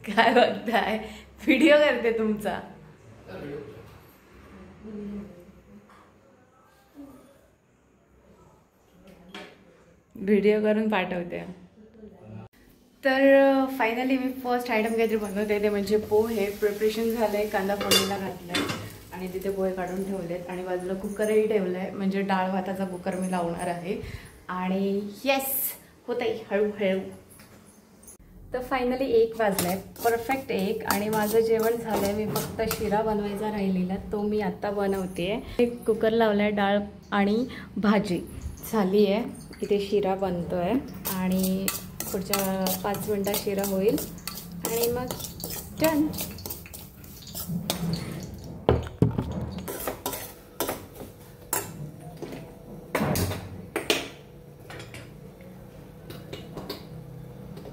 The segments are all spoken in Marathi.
काय बघताय? व्हिडिओ करते तुमचा. व्हिडिओ करून पाठवते. तर फायनली मी फर्स्ट आयटम काहीतरी बनवते ते म्हणजे पोहे. प्रिपरेशन झालंय, कांदा फोडणीला घातलाय आणि तिथे पोहे काढून ठेवलेत आणि बाजूला कुकरही ठेवलाय, म्हणजे डाळ भाताचा कुकर मी लावणार आहे. आणि येस होतंय हळूहळू. तर फायनली 1 वाजलाय, परफेक्ट 1. आणि माझं जेवण झालंय. मी फक्त शिरा बनवायचा राहिलेला तो मी आत्ता बनवते. कुकर लावलाय, डाळ आणि भाजी झाली आहे. इथे शिरा बनतोय आणि पुढच्या 5 मिनिटात शिरा होईल आणि मग डन.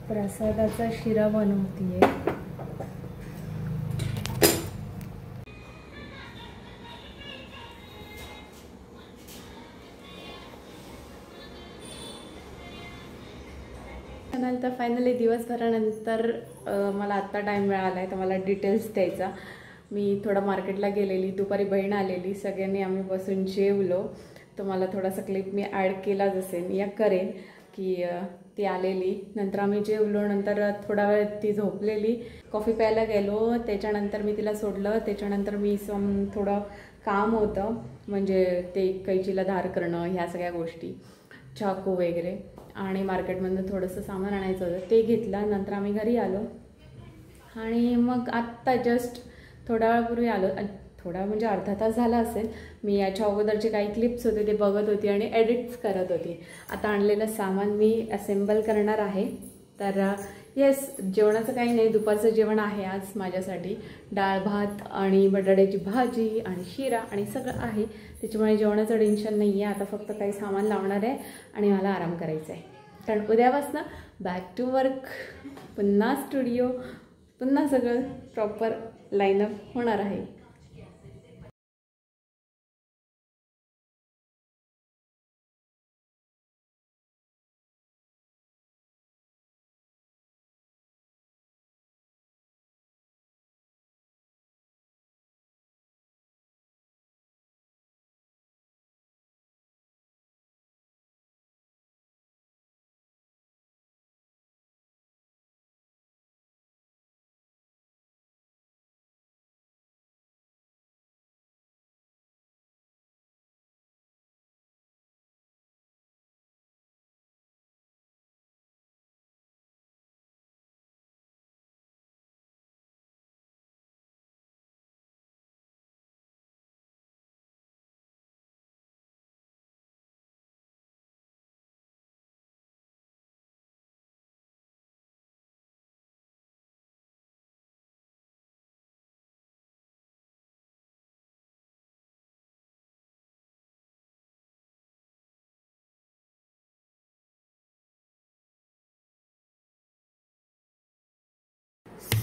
प्रसादाचा शिरा बनवतीये. तर फायनली दिवसभरानंतर मला आत्ता टाईम मिळाला आहे तर मला डिटेल्स द्यायचा. मी थोडं मार्केटला गेलेली, दुपारी बहीण आलेली, सगळ्यांनी आम्ही बसून जेवलो. तर मला थोडासा क्लिप मी ॲड केलाच असेल या करेन की ती आलेली, नंतर आम्ही जेवलो, नंतर थोडा वेळ ती झोपलेली, कॉफी प्यायला गेलो, त्याच्यानंतर मी तिला सोडलं. त्याच्यानंतर मी थोडं काम होतं, म्हणजे ते कैचीला धार करणं, ह्या सगळ्या गोष्टी, चाकू वगैरे, आणि मार्केटमधून थोडंसं सामान आणायचं होतं ते घेतलं. नंतर आम्ही घरी आलो आणि मग आत्ता जस्ट थोड्या वेळापूर्वी आलो. थोडा म्हणजे अर्धा तास झाला असेल. मी याच्या अगोदरचे काही क्लिप्स होते ते बघत होती आणि एडिट्स करत होती. आता आणलेलं सामान मी असेंबल करणार आहे. तर येस, जेवणाचं काही नाही, दुपारचं जेवण आहे आज माझ्यासाठी. डाळ भात आणि बटाट्याची भाजी आणि शिरा आणि सगळं आहे, त्याच्यामुळे जेवणाचं टेन्शन नाही आहे. आता फक्त काही सामान लावणार आहे आणि मला आराम करायचा आहे, कारण उद्यापासून बॅक टू वर्क, पुन्हा स्टुडिओ, पुन्हा सगळं प्रॉपर लाईनअप होणार आहे.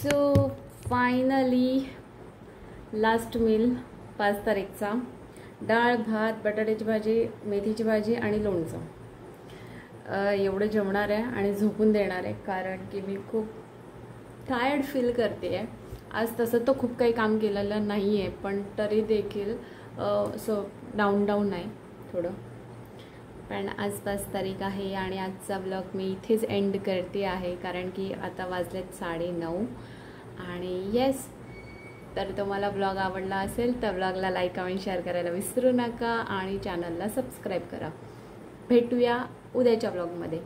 सो फायनली लास्ट मील 5 तारीखचा, डाळ भात, बटाट्याची भाजी, मेथीची भाजी आणि लोणचं. एवढं जेवणार आहे आणि झोपून देणार आहे, कारण की मी खूप टायर्ड फील करते आहे आज. तसं तर खूप काही काम केलेलं नाही आहे, पण तरी देखील असं डाऊन आहे थोडं. पण आज 5 तारीख आहे आणि आजचा ब्लॉग मी इथेच एंड करते आहे, कारण की आता वाजलेत 9:30. आणि येस, तर तुम्हाला ब्लॉग आवडला असेल तर ब्लॉगला लाईक, कमेंट, शेअर करायला विसरू नका आणि चॅनलला सबस्क्राईब करा. भेटूया उद्याच्या ब्लॉगमध्ये.